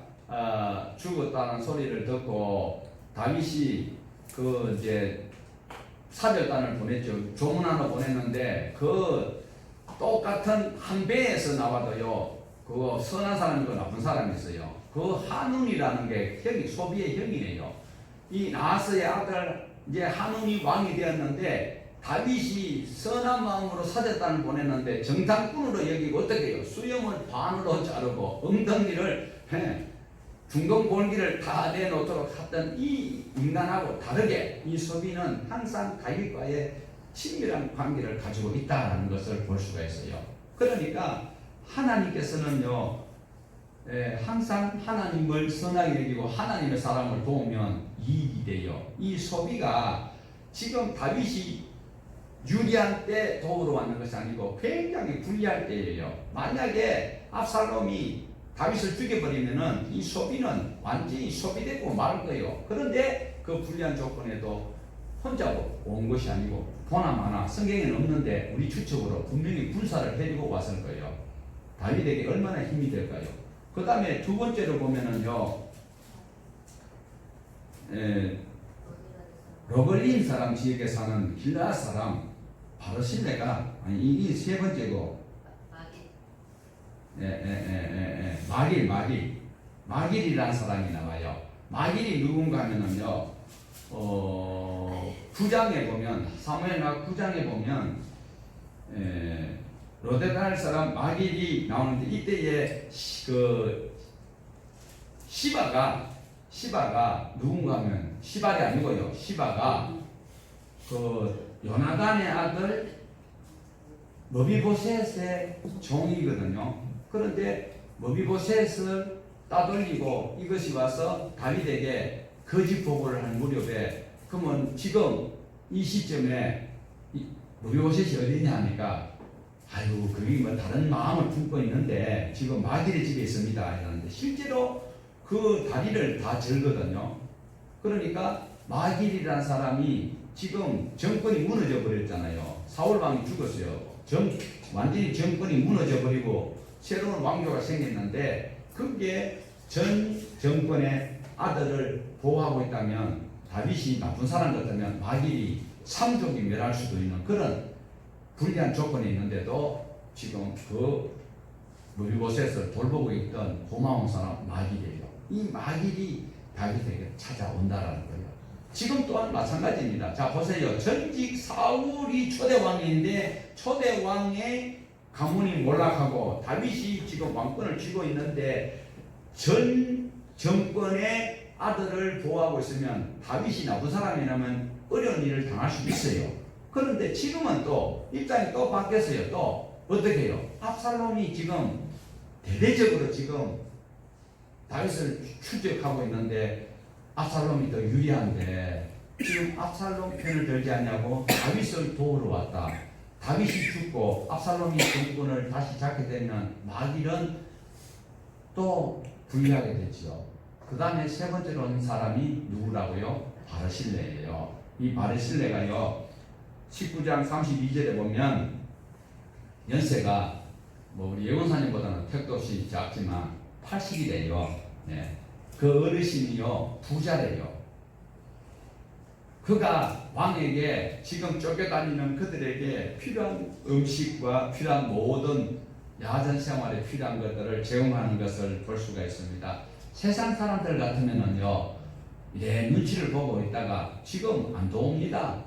죽었다는 소리를 듣고 다윗이 그 이제 사절단을 보냈죠. 조문 하나 보냈는데 그 똑같은 한 배에서 나와도요, 그 선한 사람이고 나쁜 사람이 있어요. 그 한운이라는 게 형이, 소비의 형이에요. 이 나하스의 아들 이제 한운이 왕이 되었는데 다윗이 선한 마음으로 사절단을 보냈는데 정탐꾼으로 여기고 어떻게 해요? 수염을 반으로 자르고 엉덩이를 중동 골기를 다 내놓도록 했던 이 인간하고 다르게 이 소비는 항상 다윗과의 친밀한 관계를 가지고 있다는 것을 볼 수가 있어요. 그러니까 하나님께서는요, 항상 하나님을 선하게 여기고 하나님의 사람을 도우면 이익이 돼요. 이 소비가 지금 다윗이 유리한 때 도우러 왔는 것이 아니고 굉장히 불리할 때예요. 만약에 압살롬이 다윗을 죽여버리면은 이 소비는 완전히 소비되고 말 거예요. 그런데 그 불리한 조건에도 혼자 온 것이 아니고 보나마나 성경에는 없는데 우리 추측으로 분명히 군사를 데리고 왔을 거예요. 다윗에게 얼마나 힘이 될까요? 그 다음에 두 번째로 보면은요, 로글림 사람 지역에 사는 길앗 사람 바르실레가, 아니 이 세 번째고, 마길이라는 사람이 나와요. 마길이 누군가 하면은요, 9장에 보면, 사무엘하 9장에 보면, 로데갈 사람 마길이 나오는데 이때에 그 시바가 누군가 하면 시발이 아니고요. 시바가 그 요나단의 아들 머비보셋의 종이거든요. 그런데 머비보셋을 따돌리고 이것이 와서 다윗에게 거짓 보고를 한 무렵에, 그러면 지금 이 시점에 머비보셋이 어디냐 하니까, 아이고 그게 뭐 다른 마음을 품고 있는데 지금 마길의 집에 있습니다 이러는데 실제로 그 다리를 다 절거든요. 그러니까 마길이라는 사람이 지금 정권이 무너져 버렸잖아요. 사울 왕이 죽었어요. 완전히 정권이 무너져 버리고 새로운 왕조가 생겼는데 그게 전 정권의 아들을 보호하고 있다면, 다윗이 나쁜 사람 같다면 마길이 삼족이 멸할 수도 있는 그런 불리한 조건이 있는데도 지금 그 머비보셋을 돌보고 있던 고마운 사람 마길이에요. 이 마길이 다윗에게 찾아온다라는 거예요. 지금 또한 마찬가지입니다. 자 보세요. 전직 사울이 초대왕인데 초대왕의 가문이 몰락하고 다윗이 지금 왕권을 쥐고 있는데 전 정권의 아들을 보호하고 있으면 다윗이 나쁜 사람이라면 어려운 일을 당할 수 있어요. 그런데 지금은 또 입장이 또 바뀌었어요. 또 어떻게 해요? 압살롬이 지금 대대적으로 지금 다윗을 추적하고 있는데 압살롬이 더 유리한데 지금 압살롬 편을 들지 않냐고 다윗을 도우러 왔다. 다윗이 죽고 압살롬이 정권을 다시 잡게 되면 마길은 또 불리하게 되지요. 그 다음에 세 번째로 온 사람이 누구라고요? 바르실레예요. 이 바르실레가요 19장 32절에 보면 연세가 뭐 우리 예원사님보다는 택도 없이 작지만 80이래요. 네. 그 어르신이요 부자래요. 그가 왕에게 지금 쫓겨다니는 그들에게 필요한 음식과 필요한 모든 야전 생활에 필요한 것들을 제공하는 것을 볼 수가 있습니다. 세상 사람들 같으면은요 이래 눈치를 보고 있다가 지금 안 도웁니다.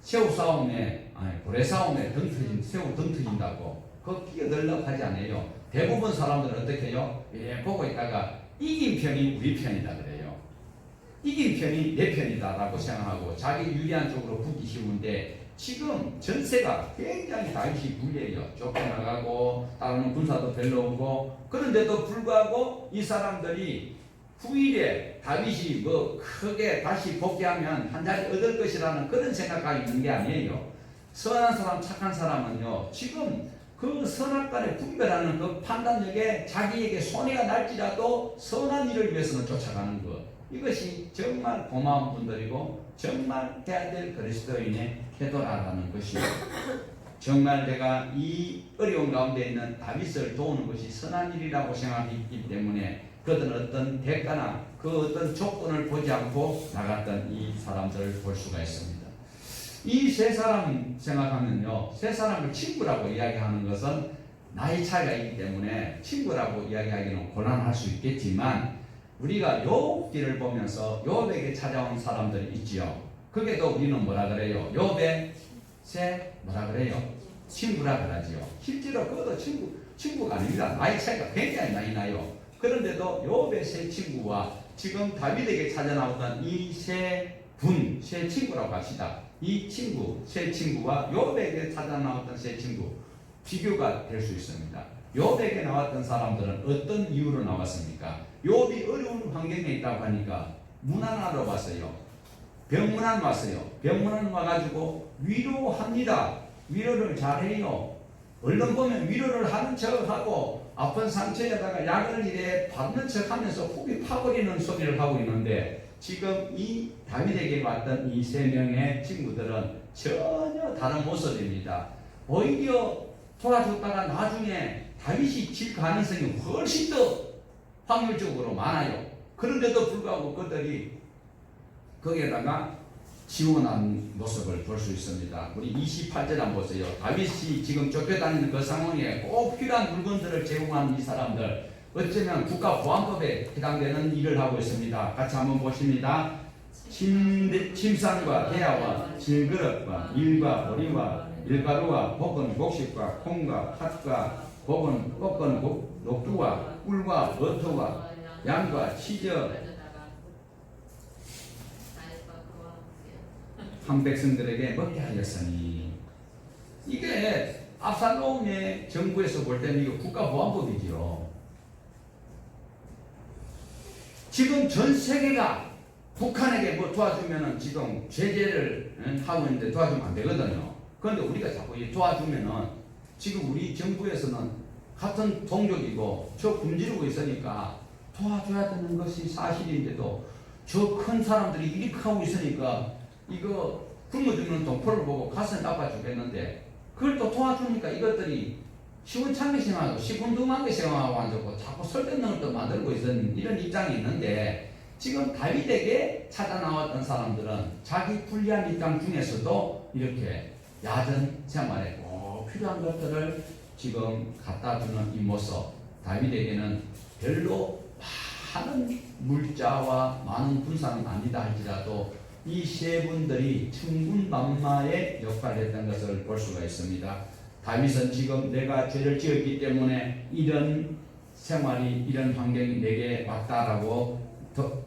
새우 싸움에 고래 싸움에 새우 등 터진다고 그거 끼어들려고 하지 않아요. 대부분 사람들은 어떻게 해요? 이래 보고 있다가 이긴 편이 우리 편이다 그래요. 이긴 편이 내 편이다 라고 생각하고 자기 유리한 쪽으로 붙기 쉬운데 지금 전세가 굉장히 다윗이 불리해요. 쫓겨나가고 다른 군사도 별로 없고 그런데도 불구하고 이 사람들이 후일에 다윗이 뭐 크게 다시 복귀하면 한 자리 얻을 것이라는 그런 생각이 있는 게 아니에요. 선한 사람 착한 사람은요 지금 그 선악간에 분별하는 그 판단력에 자기에게 손해가 날지라도 선한 일을 위해서는 쫓아가는 것, 이것이 정말 고마운 분들이고 정말 해야 될 그리스도인의 태도라는 것이요. 정말 내가 이 어려운 가운데 있는 다윗을 도우는 것이 선한 일이라고 생각했기 때문에 그들은 어떤 대가나 그 어떤 조건을 보지 않고 나갔던 이 사람들을 볼 수가 있습니다. 이 세 사람 생각하면요, 세 사람을 친구라고 이야기하는 것은 나이 차이가 있기 때문에 친구라고 이야기하기는 곤란할 수 있겠지만 우리가 욥기를 보면서 욥에게 찾아온 사람들이 있지요. 그게도 우리는 뭐라 그래요? 욥의 세 뭐라 그래요? 친구라 그러지요. 실제로 그것도 친구가 아닙니다. 나이 차이가 굉장히 많이 나요. 그런데도 욥의 세 친구와 지금 다윗에게 찾아 나오던 이 세 친구라고 합시다. 이 친구, 세 친구와 욥에게 찾아 나왔던 세 친구 비교가 될 수 있습니다. 욥에게 나왔던 사람들은 어떤 이유로 나왔습니까? 욥이 어려운 환경에 있다고 하니까 문안하러 왔어요. 병문안 왔어요. 병문안 와가지고 위로합니다. 위로를 잘해요. 얼른 보면 위로를 하는 척하고 아픈 상처에다가 약을 이래 바르는 척하면서 훅이 파버리는 소리를 하고 있는데 지금 이 다윗에게 왔던 이 세 명의 친구들은 전혀 다른 모습입니다. 오히려 도와줬다가 나중에 다윗이 질 가능성이 훨씬 더 확률적으로 많아요. 그런데도 불구하고 그들이 거기에다가 지원한 모습을 볼 수 있습니다. 우리 28절 한번 보세요. 다윗이 지금 쫓겨다니는 그 상황에 꼭 필요한 물건들을 제공한 이 사람들, 어쩌면 국가보안법에 해당되는 일을 하고 있습니다. 같이 한번 보십니다. 침상과 대야와 질그릇과 밀과 보리와 밀가루와 볶은 곡식과 콩과 팥과 볶은 녹두와 꿀과 버터와 양과 치즈 한 백성들에게 먹게 하였으니, 이게 압살롬의 정부에서 볼 때는 이거 국가보안법이지요. 지금 전 세계가 북한에게 뭐 도와주면은 지금 제재를 하고 있는데 도와주면 안 되거든요. 그런데 우리가 자꾸 도와주면은 지금 우리 정부에서는 같은 동족이고 저 굶주리고 있으니까 도와줘야 되는 것이 사실인데도 저 큰 사람들이 이렇게 하고 있으니까 이거 굶어 죽는 동포를 보고 가슴이 아파 죽겠는데 그걸 또 도와주니까 이것들이 시원찮게 생각하고 시큰둥하게 생각하고 앉고 자꾸 설득력을 또 만들고 있는 이런 입장이 있는데, 지금 다윗에게 찾아 나왔던 사람들은 자기 불리한 입장 중에서도 이렇게 야전 생활에 꼭 필요한 것들을 지금 갖다 주는 이 모습, 다윗에게는 별로 많은 물자와 많은 군사는 아니다 할지라도 이 세 분들이 천군만마의 역할을 했던 것을 볼 수가 있습니다. 다윗은 지금 내가 죄를 지었기 때문에 이런 생활이, 이런 환경이 내게 왔다라고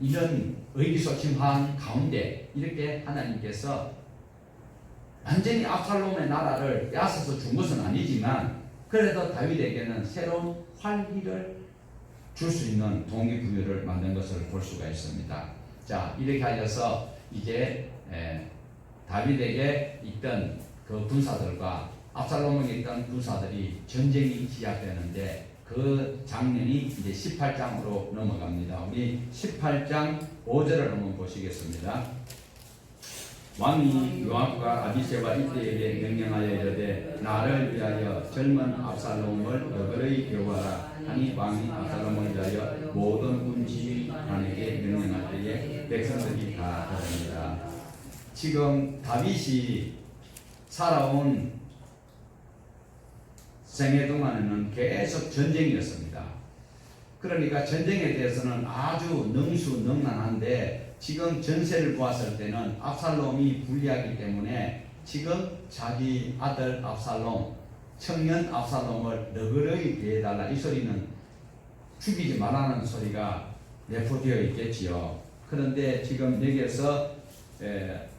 이런 의기소침한 가운데 이렇게 하나님께서 완전히 압살롬의 나라를 빼앗아서 준 것은 아니지만 그래도 다윗에게는 새로운 활기를 줄 수 있는 동기부여를 만든 것을 볼 수가 있습니다. 자, 이렇게 하여서 이제 다윗에게 있던 그 군사들과 압살롬에게 있던 군사들이 전쟁이 시작되는데 그 장면이 이제 18장으로 넘어갑니다. 우리 18장 5절을 한번 보시겠습니다. 왕이 요압과 아비새와 이때에게 명령하여 이르되 나를 위하여 젊은 압살롬을 너그러이 배워라 하니 왕이 압살롬을 위하여 모든 군 지휘관에게 명령할 때에 백성들이 다 들으니라. 지금 다윗이 살아온 생애 동안에는 계속 전쟁이었습니다. 그러니까 전쟁에 대해서는 아주 능수능란한데 지금 전세를 보았을 때는 압살롬이 불리하기 때문에 지금 자기 아들 압살롬, 청년 압살롬을 너그러이 대해달라, 이 소리는 죽이지 말라는 소리가 내포되어 있겠지요. 그런데 지금 여기에서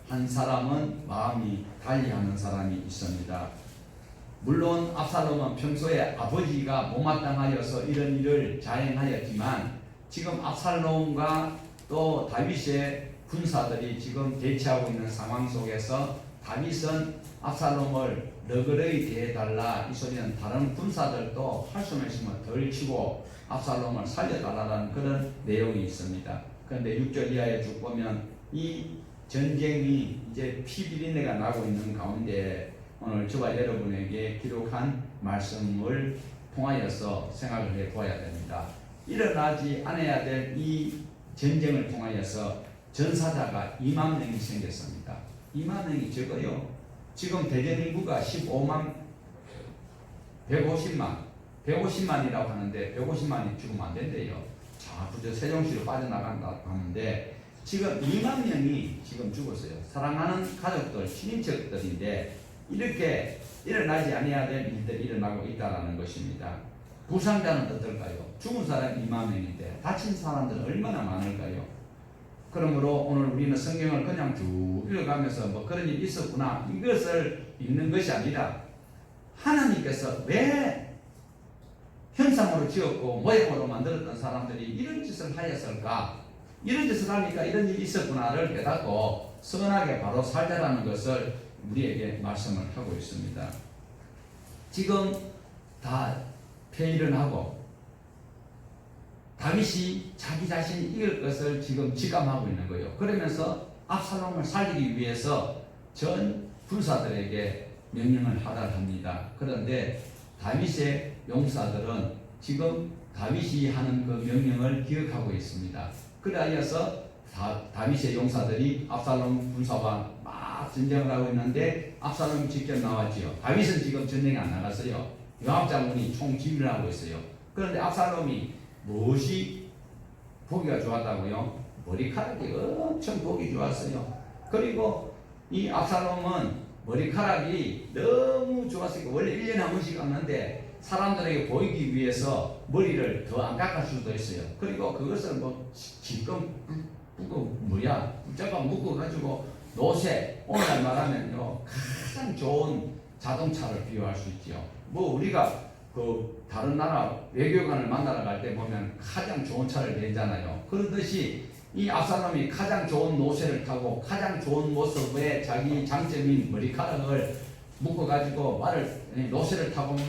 한 사람은 마음이 달리하는 사람이 있습니다. 물론 압살롬은 평소에 아버지가 못마땅하여서 이런 일을 자행하였지만 지금 압살롬과 또 다윗의 군사들이 지금 대치하고 있는 상황 속에서 다윗은 압살롬을 너그러이 대해달라, 이 소리는 다른 군사들도 할 수는 있으면 덜 치고 압살롬을 살려달라는 그런 내용이 있습니다. 그런데 6절 이하에 쭉 보면 이 전쟁이 이제 피비린내가 나고 있는 가운데 오늘 저와 여러분에게 기록한 말씀을 통하여서 생각을 해 보아야 됩니다. 일어나지 않아야 될 이 전쟁을 통하여서 전사자가 2만 명이 생겼습니다. 2만 명이 적어요. 지금 대전 인구가 15만 150만이라고 하는데 150만이 죽으면 안 된대요. 자, 그저 세종시로 빠져나간다고 하는데 지금 2만 명이 지금 죽었어요. 사랑하는 가족들, 친인척들인데 이렇게 일어나지 아니해야 될 일들이 일어나고 있다는 것입니다. 부상자는 어떨까요? 죽은 사람이 2만 명인데 다친 사람들은 얼마나 많을까요? 그러므로 오늘 우리는 성경을 그냥 쭉 읽어가면서 뭐 그런 일이 있었구나, 이것을 읽는 것이 아니라 하나님께서 왜 형상으로 지었고 모양으로 만들었던 사람들이 이런 짓을 하였을까, 이런 짓을 하니까 이런 일이 있었구나를 깨닫고 선하게 바로 살자라는 것을 우리에게 말씀을 하고 있습니다. 지금 다 폐일을 하고 다윗이 자기 자신이 이길 것을 지금 직감하고 있는 거예요. 그러면서 압살롬을 살리기 위해서 전 군사들에게 명령을 하달합니다. 그런데 다윗의 용사들은 지금 다윗이 하는 그 명령을 기억하고 있습니다. 그래서 다윗의 용사들이 압살롬 군사와 막 전쟁을 하고 있는데 압살롬이 직접 나왔지요. 다윗은 지금 전쟁에 안 나갔어요. 요압 장군이 총 지휘를 하고 있어요. 그런데 압살롬이 무엇이 보기가 좋았다고요? 머리카락이 엄청 보기 좋았어요. 그리고 이 압살롬은 머리카락이 너무 좋았으니까 원래 1년에 한 번씩 깎는데 사람들에게 보이기 위해서 머리를 더 안 깎을 수도 있어요. 그리고 그것을 뭐 지금 붙잡아 묶어가지고 노새, 오늘날 말하면요 가장 좋은 자동차를 비유할 수 있죠. 뭐 우리가 그 다른 나라 외교관을 만나러 갈 때 보면 가장 좋은 차를 내잖아요. 그렇듯이 이 압살롬이 가장 좋은 노새를 타고 가장 좋은 모습의 자기 장점인 머리카락을 묶어가지고 노새를 타고 막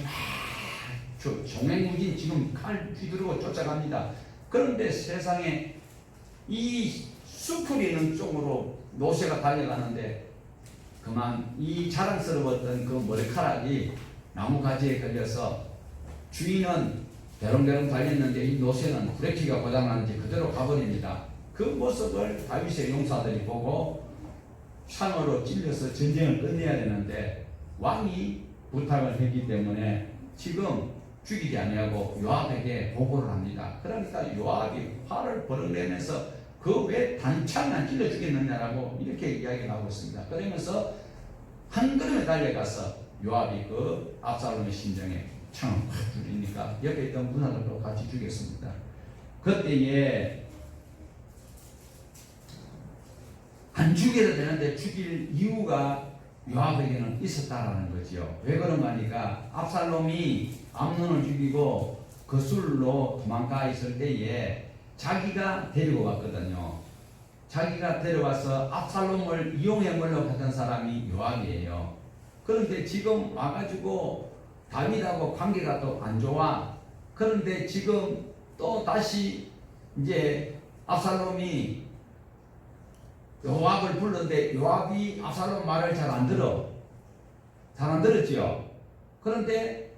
종횡무진 지금 칼 휘두르고 쫓아갑니다. 그런데 세상에 이 수풀이는 쪽으로 노새가 달려가는데 그만 이 자랑스러웠던 그 머리카락이 나무가지에 걸려서 주인은 대롱대롱 달렸는데 이 노새는 브레이크가 고장났는지 그대로 가버립니다. 그 모습을 다윗의 용사들이 보고 창으로 찔려서 전쟁을 끝내야 되는데 왕이 부탁을 했기 때문에 지금 죽이지 아니하고 요압에게 보고를 합니다. 그러니까 요압이 화를 버럭 내면서 그 왜 단창만 찔러 죽였느냐라고 이렇게 이야기를 하고 있습니다. 그러면서 한 걸음에 달려가서 요압이 그 압살롬의 심정에 창을 확 죽이니까 옆에 있던 군사들도 같이 죽였습니다. 그때에 안 죽여도 되는데 죽일 이유가 요압에게는 있었다라는 거지요. 왜 그런가 하니까 압살롬이 암논을 죽이고 거술로 도망가 있을 때에 자기가 데리고 왔거든요. 자기가 데려와서 압살롬을 이용해 먹으려고 했던 사람이 요압이에요. 그런데 지금 와가지고 다윗하고 관계가 또 안 좋아. 그런데 지금 또 다시 이제 압살롬이 요압을 불렀는데 요압이 압살롬 말을 잘 안 들어. 잘 안 들었지요. 그런데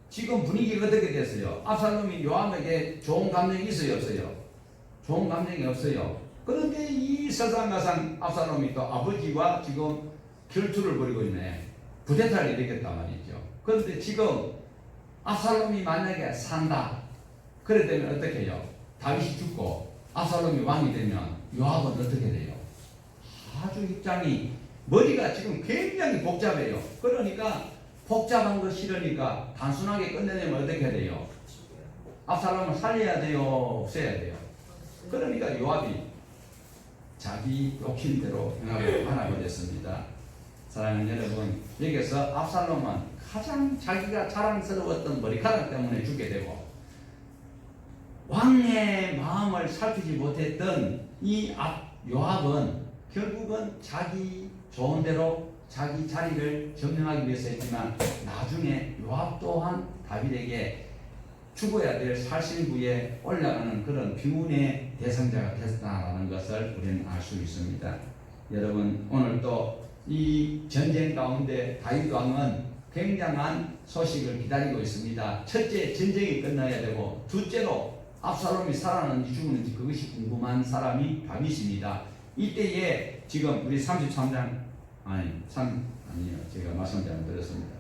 지금 분위기가 어떻게 됐어요? 압살롬이 요압에게 좋은 감정이 있어요, 없어요? 좋은 감정이 없어요. 그런데 이 설상가상 압살롬이 또 아버지와 지금 결투를 벌이고 있네. 부대타를 일으켰단 말이죠. 그런데 지금 압살롬이 만약에 산다. 그래 되면 어떻게 해요? 다윗이 죽고 압살롬이 왕이 되면 요압은 어떻게 돼요? 아주 입장이 머리가 지금 굉장히 복잡해요. 그러니까 복잡한 거 싫으니까 단순하게 끝내려면 어떻게 돼요? 압살롬을 살려야 돼요? 없애야 돼요? 그러니까 요압이 자기 욕심대로 행하고 하나가 됐습니다. 사랑하는 여러분, 여기서 압살롬은 가장 자기가 자랑스러웠던 머리카락 때문에 죽게 되고 왕의 마음을 살피지 못했던 이 요압은 결국은 자기 좋은 대로 자기 자리를 점령하기 위해서 했지만 나중에 요압 또한 다윗에게 죽어야 될 살신부에 올라가는 그런 비운의 대상자가 됐다는 것을 우리는 알 수 있습니다. 여러분, 오늘 또 이 전쟁 가운데 다윗 왕은 굉장한 소식을 기다리고 있습니다. 첫째, 전쟁이 끝나야 되고, 둘째로 압살롬이 살아났는지 죽었는지 그것이 궁금한 사람이 다윗입니다. 이때에 지금 우리 33장 아니요, 제가 말씀 잘못 드렸습니다.